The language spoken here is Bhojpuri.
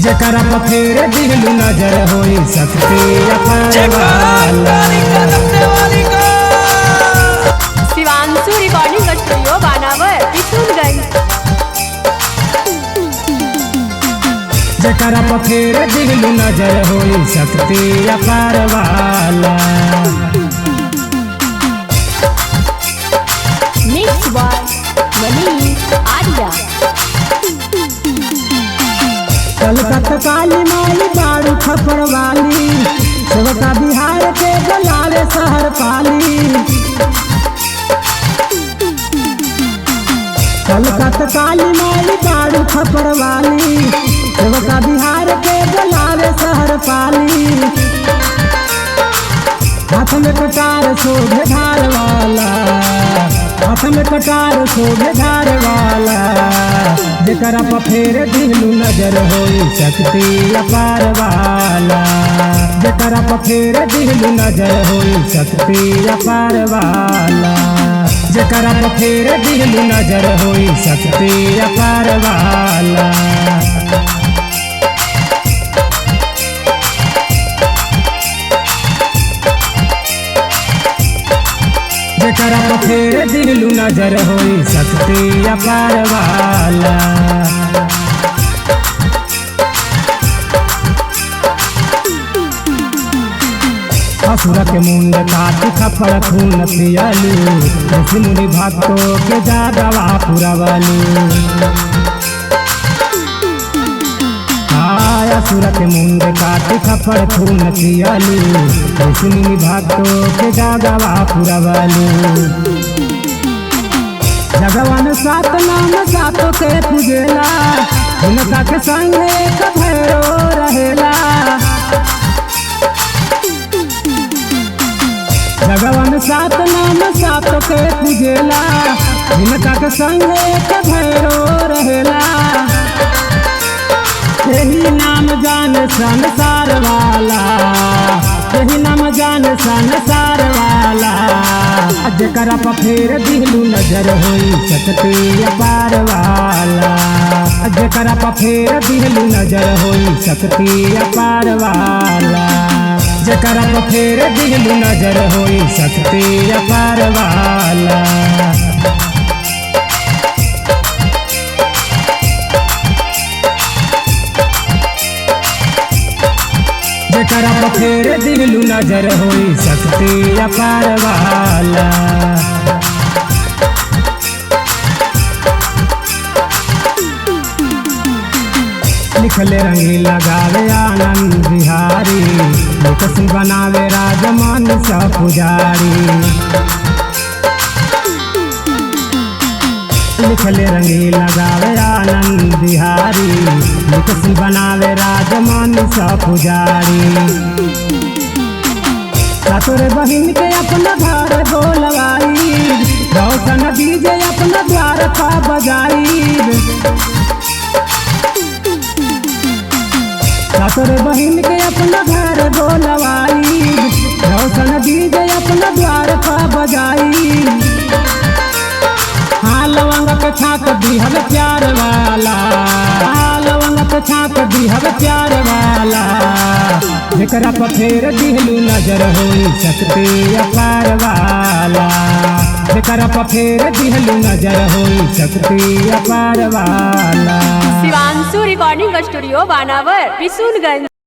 जेकरा पर फेर दिलू नजर होई सकती शिवांशु रिकॉर्डिंग स्टूडियो बानावर किशनगंज। जेकरा पर फेर दिलू नजर होई सकती अपार वाला। Mix by Manish Arya. कलकत्ता काली माई बारू खपर वाली, सबका बिहार के बुलावे शहर पाली। कलकत्ता काली माई बारू खपर वाली, सबका बिहार के बुलावे शहर पाली। हाथ में कटार शोभे धार वाला, हाथ में कटार शोभे धार वाला। जेकरा पर फेर दिलू नजर होई सकती अपार वाला। जेकरा पर फेर दिलू नजर होई सकती अपार वाला। जेकरा पर फेर दिलू नजर होई सकती अपार वाला। जेकरा पर फेर दिलू नजर होई सकती अपार वाला। असुर के मुंड काट खफड़ खून पियलू, मुनि भक्तों के जागवा पुरवलू। असुर के मुंड काट खफड़ खून पियलू, मुनि भक्तों के जागवा पुरवलू। जगवन सात नाम सातों के पूजेला, उनका के संगे एक भैरो रहेला। भगवान सात नाम सातों के पूजेला, उनका के संगे एक भैरो रहेला। यही नाम जान संसार वाला, यही नाम जान संसार वाला। जेकरा पर फेर दिलू नजर होई सकती अपार वाला। जेकरा पर फेर दिलू नजर होई सकती अपार वाला। जेकरा पर फेर दिलू नजर होई सकती अपार वाला। जेकरा पर फेर दिलू नजर होई सकती अपार वाला। लिखले रंगी लगावे आनंद बिहारी, लोकसिंह बनावे राजमान सा पुजारी। लिखले रंगी लगावे आनंद बिहारी, लोकसिंह बनावे राजमान सा पुजारी। तोरे बहिन के अपना घर बोलवाई, रोशन डीजे अपना द्वार का बजाई। तोरे बहिन के अपना घर बोलवाई, रोशन डीजे अपना द्वार का बजाई। हाँ लवंग के छाक दी हवे प्यार वाला, हाँ लवंग के छाक दी हवे प्यार वाला। जेकरा पर फेर दिलू नजर होई सकती अपार वाला। जेकरा पर फेर दिलू नजर होई सकती अपार वाला। शिवांशु रिकॉर्डिंग स्टूडियो बानावर किशनगंज।